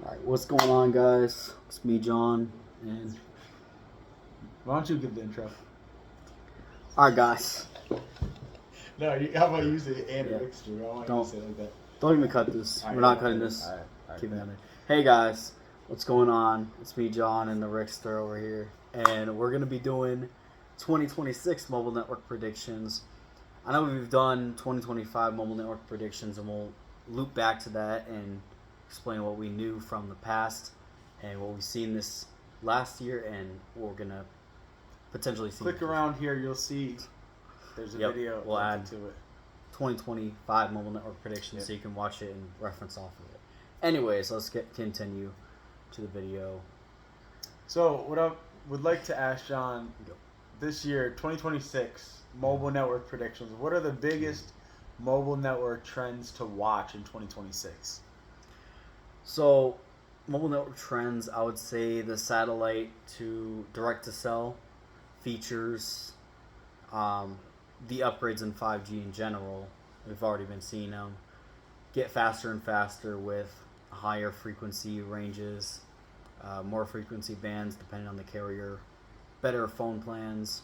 Alright, what's going on, guys? It's me, John, and Why don't you give the intro? alright, guys. No, how about you say and Yeah. Rickster? I want you Don't to say it like that. don't even cut this. All right, We're not yeah, cutting okay. this. All right, Keep it bet. on there. Hey, guys, what's going on? It's me, John, and the Rickster over here, and we're gonna be doing 2026 mobile network predictions. I know we've done 2025 mobile network predictions, and we'll loop back to that and explain what we knew from the past and what we've seen this last year, and what we're gonna potentially see. Click around here, you'll see there's a Yep, video we'll add linked to it. 2025 mobile network predictions, so you can watch it and reference off of it. Anyways, let's continue to the video. So, what I would like to ask John, Go. this year, 2026 mobile network predictions. What are the biggest mobile network trends to watch in 2026? So, mobile network trends, I would say the satellite to direct to cell features, the upgrades in 5G in general. We've already been seeing them get faster and faster with higher frequency ranges, more frequency bands depending on the carrier, better phone plans.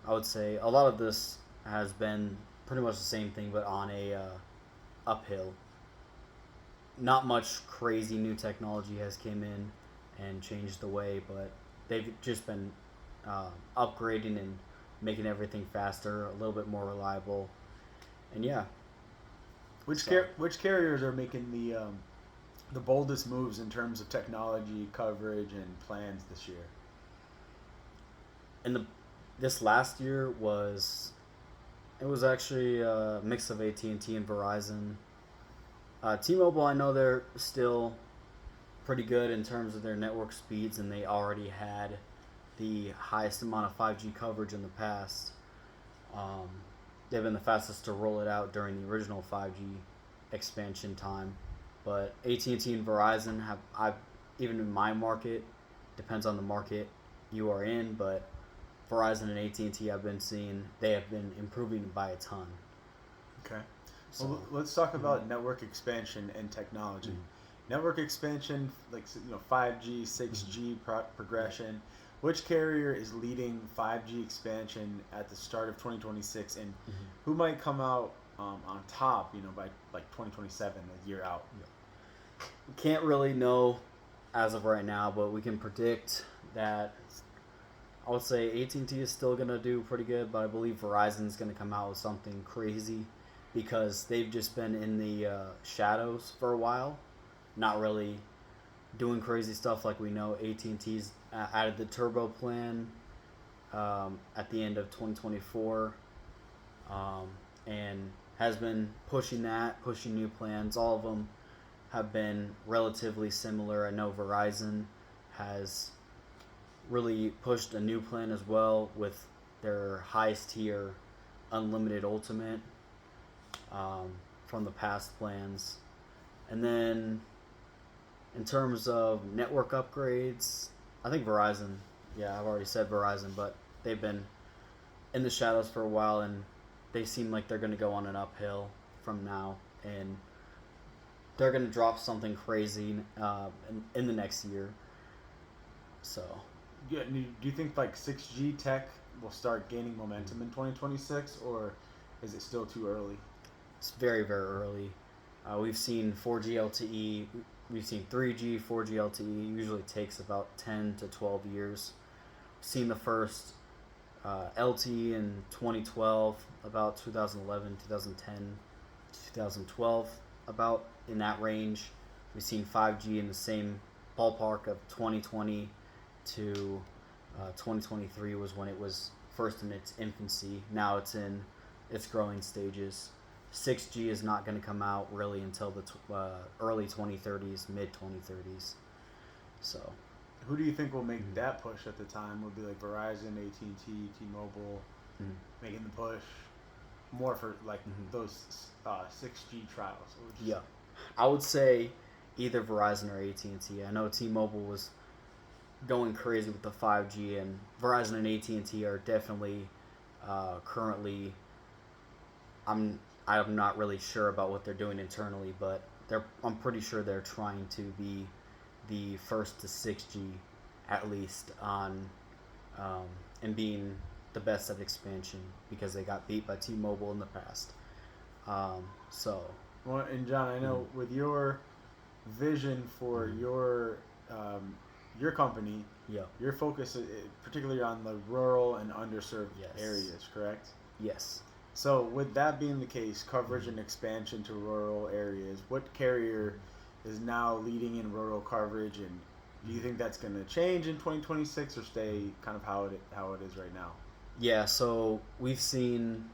I would say a lot of this has been pretty much the same thing, but on a uphill. Not much crazy new technology has came in and changed the way, but they've just been upgrading and making everything faster, a little bit more reliable, and yeah. Which carriers are making the boldest moves in terms of technology, coverage, and plans this year? And this last year it was actually a mix of AT&T and Verizon. T-Mobile, I know they're still pretty good in terms of their network speeds, and they already had the highest amount of 5G coverage in the past. Um, they've been the fastest to roll it out during the original 5G expansion time. But AT&T and Verizon even in my market, depends on the market you are in, but Verizon and AT&T I've been seeing, they have been improving by a ton. Okay. So, Well, let's talk about network expansion and technology. Network expansion, like 5G, 6G progression. Which carrier is leading 5G expansion at the start of 2026, and who might come out on top? By like 2027, a year out. can't really know as of right now, but we can predict that I would say AT&T is still going to do pretty good, but I believe Verizon is going to come out with something crazy because they've just been in the shadows for a while, not really doing crazy stuff like we know. AT&T's added the turbo plan at the end of 2024, and has been pushing new plans. All of them have been relatively similar. I know Verizon has really pushed a new plan as well with their highest tier unlimited ultimate from the past plans. And then in terms of network upgrades, I think Verizon, yeah, I've already said Verizon, but they've been in the shadows for a while, and they seem like they're going to go on an uphill from now, and they're going to drop something crazy in the next year. So, Yeah, do you think like 6G tech will start gaining momentum in 2026, or is it still too early? it's very, very early. We've seen 4G LTE, we've seen 3G, 4G LTE. Usually takes about 10 to 12 years. We've seen the first LTE in 2012, about 2011, 2010, 2012, about in that range. We've seen 5G in the same ballpark of 2020 to 2023 was when it was first in its infancy. Now it's in its growing stages. 6G is not going to come out really until the early 2030s, mid 2030s. So, Who do you think will make that push at the time? Would be like Verizon, AT&T, T-Mobile making the push more for like those 6G trials. Yeah, I would say either Verizon or AT&T. I know T-Mobile was going crazy with the 5G, and Verizon and AT&T are definitely currently. I'm not really sure about what they're doing internally, but I'm pretty sure they're trying to be the first to 6G, at least on, and being the best at expansion because they got beat by T-Mobile in the past. So. Well, and John, I know with your vision for your company, Yeah. your focus is particularly on the rural and underserved Yes. areas, correct? Yes. So, with that being the case, coverage and expansion to rural areas, what carrier is now leading in rural coverage, and do you think that's going to change in 2026 or stay kind of how it is right now? Yeah. So we've seen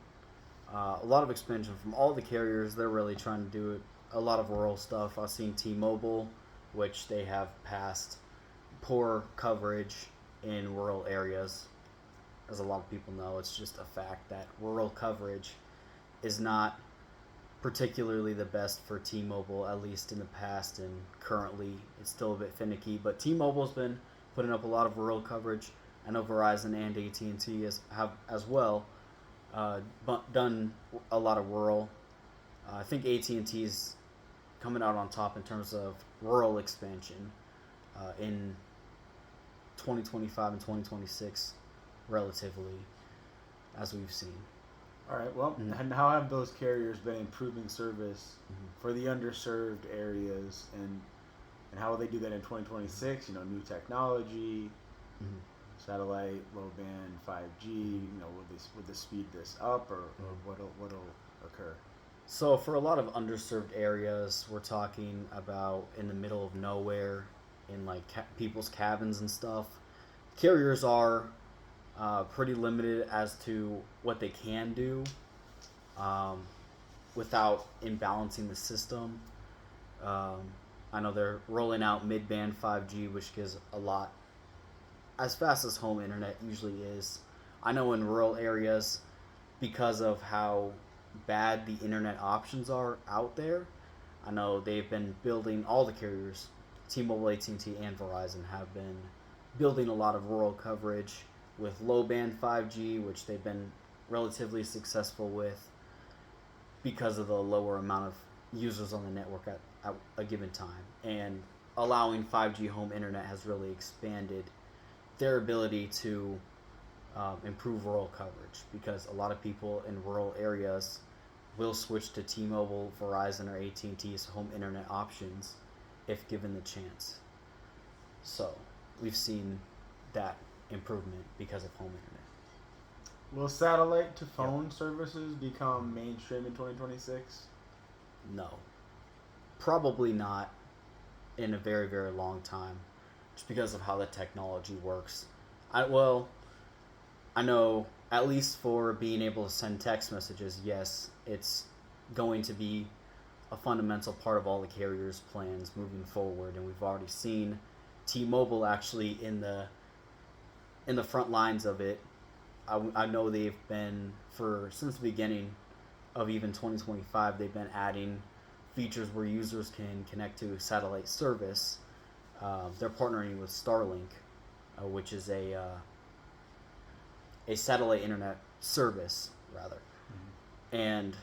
a lot of expansion from all the carriers. They're really trying to do a lot of rural stuff. I've seen T-Mobile, which they have passed poor coverage in rural areas. As a lot of people know, it's just a fact that rural coverage is not particularly the best for T-Mobile, at least in the past, and currently it's still a bit finicky. But T-Mobile's been putting up a lot of rural coverage. I know Verizon and AT&T have as well done a lot of rural. I think AT&T is coming out on top in terms of rural expansion in 2025 and 2026, relatively, as we've seen. All right. Well, and how have those carriers been improving service for the underserved areas, and how will they do that in 2026? New technology, satellite, low band, 5G. Would this speed this up, or what'll occur? So for a lot of underserved areas, we're talking about in the middle of nowhere, in like people's cabins and stuff. Carriers are pretty limited as to what they can do without imbalancing the system. I know they're rolling out mid-band 5G, which gives a lot, as fast as home internet usually is. I know in rural areas, because of how bad the internet options are out there, I know they've been building, all the carriers, T-Mobile, AT&T, and Verizon have been building a lot of rural coverage with low-band 5G, which they've been relatively successful with because of the lower amount of users on the network at a given time. And allowing 5G home internet has really expanded their ability to improve rural coverage, because a lot of people in rural areas will switch to T-Mobile, Verizon, or AT&T's home internet options if given the chance. So we've seen that improvement because of home internet. Will satellite to phone services become mainstream in 2026? No. Probably not in a very, very long time, just because of how the technology works. I know, at least for being able to send text messages, yes, it's going to be a fundamental part of all the carriers' plans moving forward, and we've already seen T-Mobile actually in the front lines of it. I know they've been, since the beginning of even 2025, they've been adding features where users can connect to satellite service. They're partnering with Starlink, which is a satellite internet service, rather. And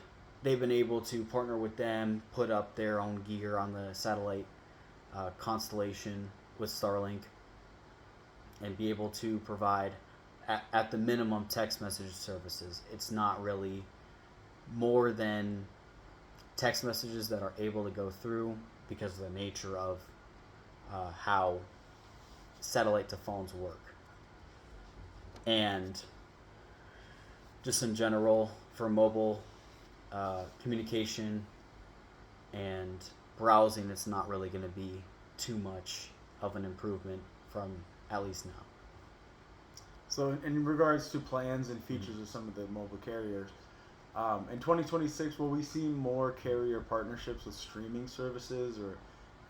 they've been able to partner with them, put up their own gear on the satellite constellation with Starlink, and be able to provide, at the minimum, text message services. It's not really more than text messages that are able to go through because of the nature of how satellite to phones work. And just in general, for mobile communication and browsing, it's not really going to be too much of an improvement from at least now. So in regards to plans and features of some of the mobile carriers, in 2026, will we see more carrier partnerships with streaming services or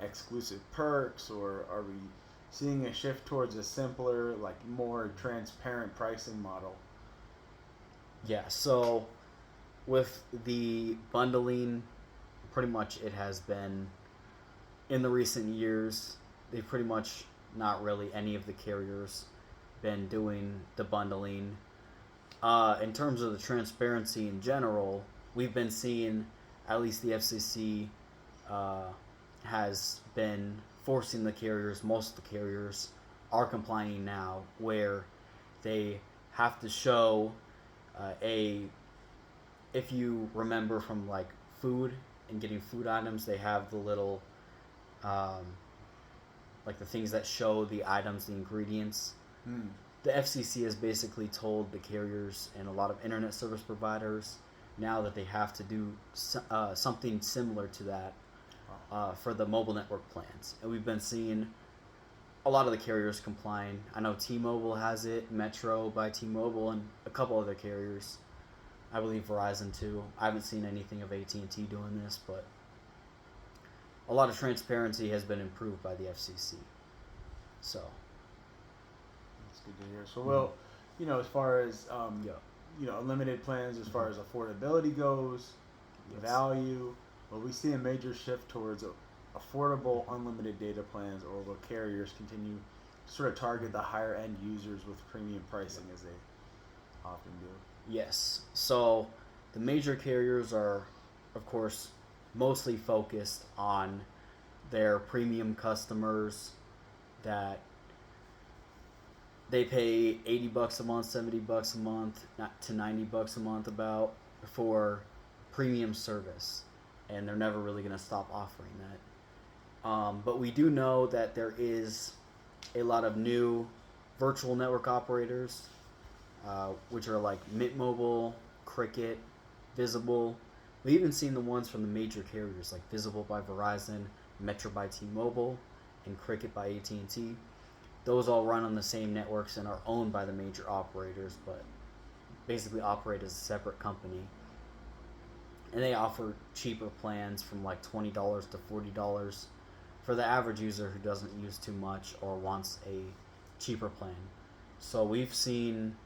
exclusive perks, or are we seeing a shift towards a simpler, like more transparent pricing model? Yeah, so with the bundling, pretty much it has been, in the recent years, they've pretty much not really any of the carriers been doing the bundling. In terms of the transparency in general, we've been seeing, at least the FCC has been forcing the carriers, most of the carriers are complying now, where they have to show a, if you remember from like food and getting food items, they have the little, um, like the things that show the items, the ingredients. Hmm. The FCC has basically told the carriers and a lot of internet service providers now that they have to do something similar to that for the mobile network plans. And we've been seeing a lot of the carriers complying. I know T-Mobile has it, Metro by T-Mobile, and a couple other carriers. I believe Verizon too. I haven't seen anything of AT&T doing this, but a lot of transparency has been improved by the FCC. So That's good to hear. So, well, as far as yeah. unlimited plans, as far as affordability goes, Yes. value, will we see a major shift towards affordable unlimited data plans, or will carriers continue to sort of target the higher end users with premium pricing as they often do? Yes. So the major carriers are, of course, mostly focused on their premium customers that they pay $80 a month, $70 a month, not to $90 a month about for premium service, and they're never really going to stop offering that. But we do know that there is a lot of new virtual network operators, which are like Mint Mobile, Cricket, Visible. We've even seen the ones from the major carriers like Visible by Verizon, Metro by T-Mobile, and Cricket by AT&T. Those all run on the same networks and are owned by the major operators, but basically operate as a separate company. And they offer cheaper plans from like $20 to $40 for the average user who doesn't use too much or wants a cheaper plan. So we've seen,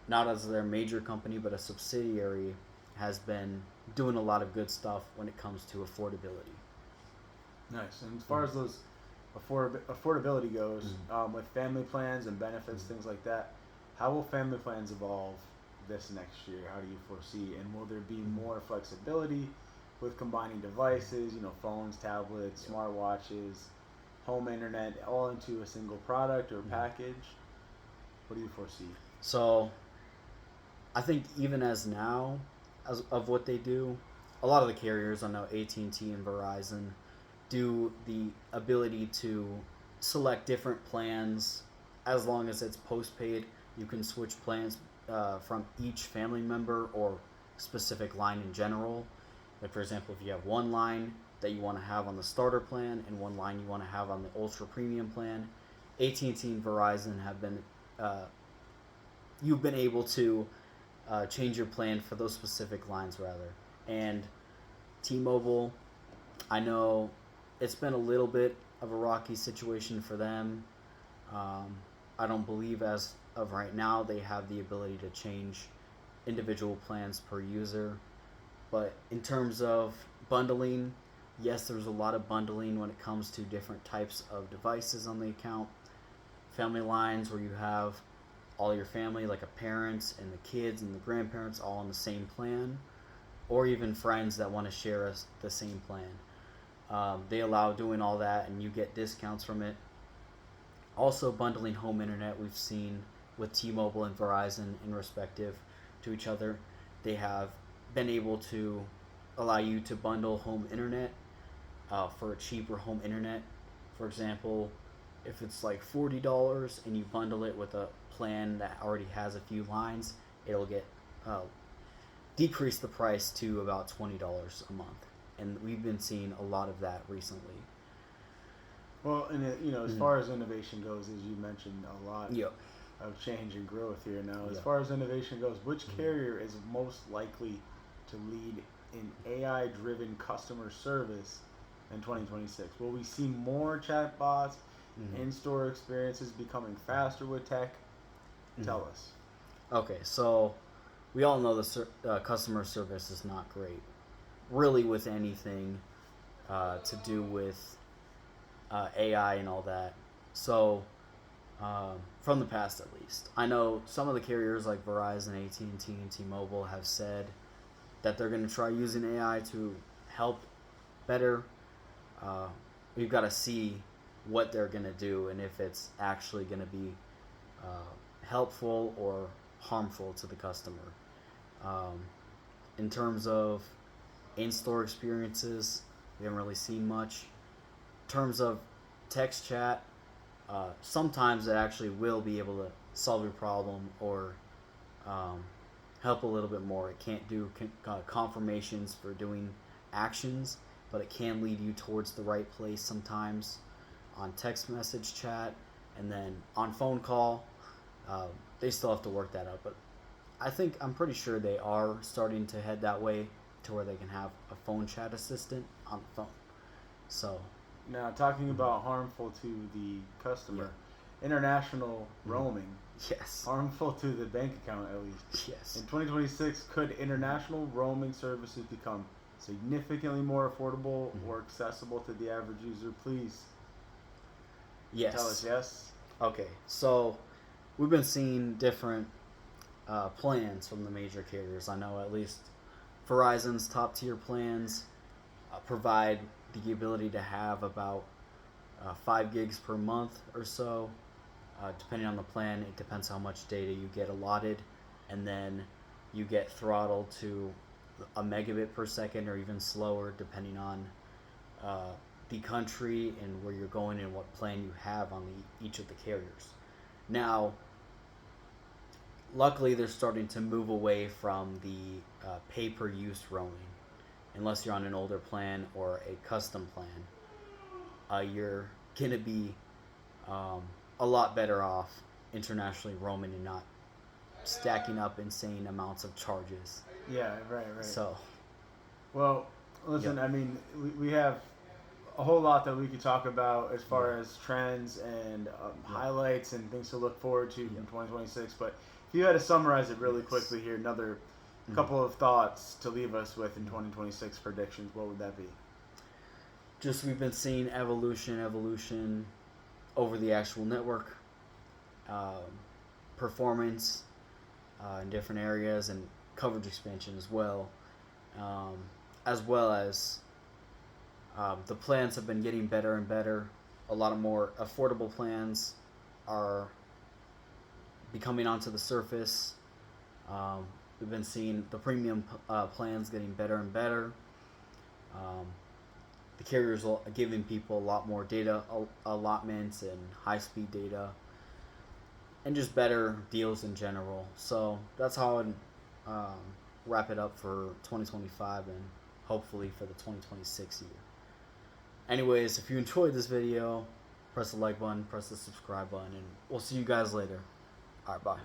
not as their major company, but a subsidiary has been doing a lot of good stuff when it comes to affordability. Nice. And as far as those affordability goes, with family plans and benefits, things like that, how will family plans evolve this next year? How do you foresee? And will there be more flexibility with combining devices, phones, tablets, smartwatches, home internet, all into a single product or package? What do you foresee? So I think even as now, of what they do, a lot of the carriers, I know AT&T and Verizon, do the ability to select different plans. As long as it's postpaid, you can switch plans from each family member or specific line in general. Like for example, if you have one line that you want to have on the starter plan and one line you want to have on the ultra premium plan, AT&T and Verizon have been you've been able to change your plan for those specific lines rather. And T-Mobile, I know it's been a little bit of a rocky situation for them. I don't believe as of right now they have the ability to change individual plans per user. But in terms of bundling, yes, there's a lot of bundling when it comes to different types of devices on the account. Family lines where you have all your family, like a parents and the kids and the grandparents all on the same plan, or even friends that want to share the same plan. They allow doing all that and you get discounts from it. Also bundling home internet, we've seen with T-Mobile and Verizon in respective to each other. They have been able to allow you to bundle home internet for a cheaper home internet. For example, if it's like $40 and you bundle it with a plan that already has a few lines, it'll get decrease the price to about $20 a month. And we've been seeing a lot of that recently. Well, and as far as innovation goes, as you mentioned, a lot Yep. of change and growth here now. As Yep. far as innovation goes, which carrier is most likely to lead in AI-driven customer service in 2026? Will we see more chatbots, in-store experiences becoming faster with tech? Tell us. Okay, so we all know the customer service is not great, really, with anything to do with AI and all that. So, from the past at least, I know some of the carriers like Verizon, AT&T, and T-Mobile have said that they're going to try using AI to help better we've got to see what they're going to do and if it's actually going to be helpful or harmful to the customer. Um, in terms of in-store experiences, we haven't really seen much. In terms of text chat, sometimes it actually will be able to solve your problem or help a little bit more. It can't do confirmations for doing actions, but it can lead you towards the right place sometimes on text message chat. And then on phone call, they still have to work that out. But I'm pretty sure they are starting to head that way to where they can have a phone chat assistant on the phone. So now, talking about harmful to the customer, international roaming. Yes. Harmful to the bank account, at least. Yes. In 2026, could international roaming services become significantly more affordable or accessible to the average user? Please Yes. tell us yes. Okay, so we've been seeing different plans from the major carriers. I know at least Verizon's top tier plans provide the ability to have about 5 gigs per month or so. Depending on the plan, it depends how much data you get allotted, and then you get throttled to a megabit per second or even slower, depending on the country and where you're going and what plan you have on each of the carriers. Now, luckily, they're starting to move away from the pay-per-use roaming. Unless you're on an older plan or a custom plan, you're going to be a lot better off internationally roaming and not stacking up insane amounts of charges. Yeah, right. So, well, listen, I mean, we have a whole lot that we could talk about as far as trends and highlights and things to look forward to in 2026. But if you had to summarize it really quickly here, another couple of thoughts to leave us with in 2026 predictions, what would that be? Just we've been seeing evolution over the actual network, performance in different areas, and coverage expansion as well as the plans have been getting better and better. A lot of more affordable plans are becoming onto the surface. We've been seeing the premium plans getting better and better. The carriers are giving people a lot more data allotments and high-speed data, and just better deals in general. So that's how I'd wrap it up for 2025 and hopefully for the 2026 year. Anyways, if you enjoyed this video, press the like button, press the subscribe button, and we'll see you guys later. All right, bye.